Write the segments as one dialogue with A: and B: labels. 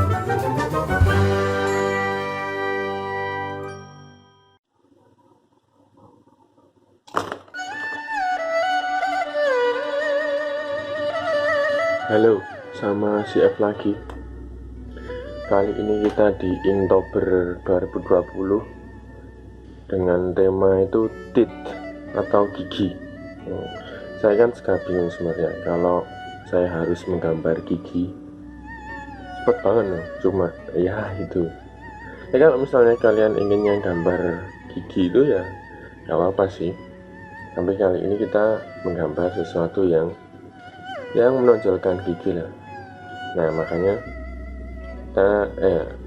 A: Halo, sama si F lagi. Kali ini kita di Inktober 2020 dengan tema itu teeth atau gigi. Saya kan suka bingung sebenarnya kalau saya harus menggambar gigi. Cepet banget loh, cuma ya itu. Ya kalau misalnya kalian inginnya gambar gigi itu ya gak apa-apa sih. Tapi kali ini kita menggambar sesuatu yang menonjolkan gigi lah. Nah makanya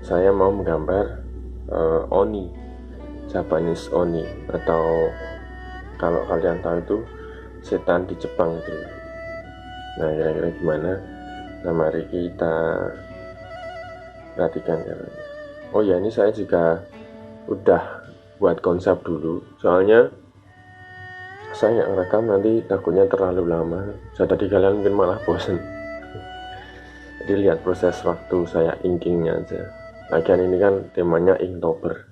A: saya mau menggambar Oni, Japanese Oni, atau kalau kalian tahu itu setan di Jepang itu. Nah kira-kira gimana? Nah mari kita perhatikan caranya. Oh ya, ini saya juga udah buat konsep dulu, soalnya saya nggak rekam nanti takutnya terlalu lama. Tadi kalian mungkin malah bosen. Jadi lihat proses waktu saya inkingnya aja. Lagian ini kan temanya Inktober.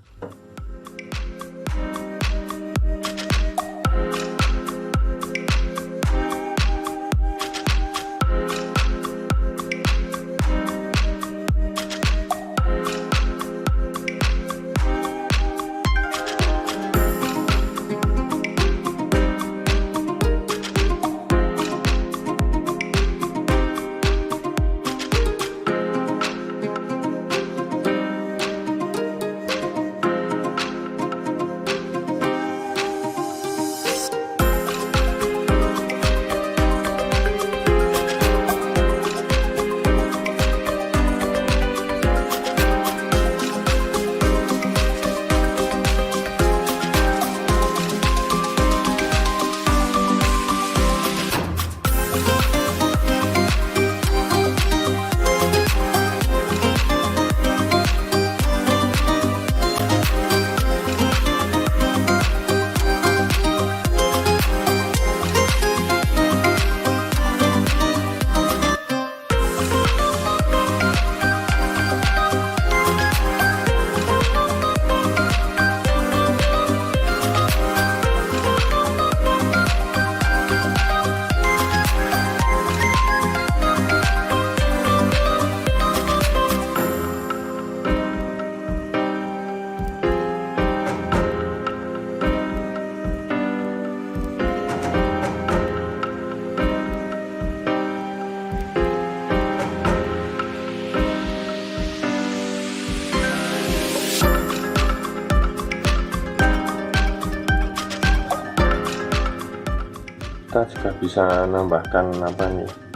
A: Kita juga bisa nambahkan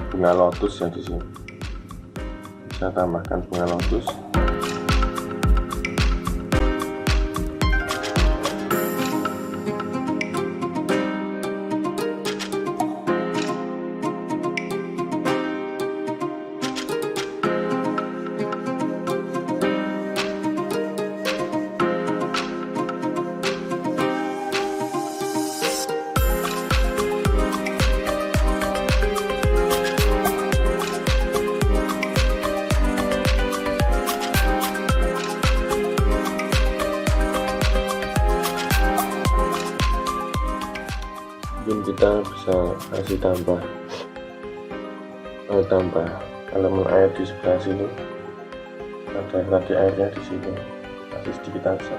A: bunga lotus ya di sini. Bisa tambahkan bunga lotus. Mungkin kita bisa kasih tambah elemen air di sebelah sini. Ada tadi airnya di sini, kasih sedikit aja.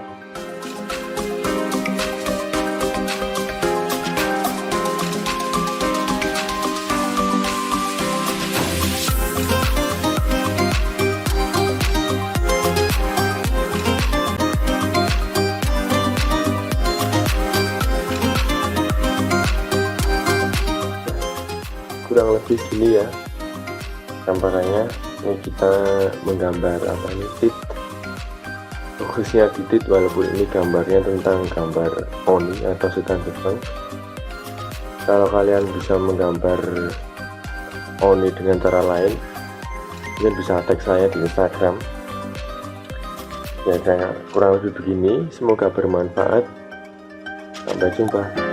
A: Kurang lebih gini ya gambarannya. Ini kita menggambar teeth, fokusnya di teeth, walaupun ini gambarnya tentang gambar Oni atau setan Jepang. Kalau kalian bisa menggambar Oni dengan cara lain, mungkin bisa tag saya di Instagram. Ya kayak kurang lebih begini. Semoga bermanfaat. Sampai jumpa.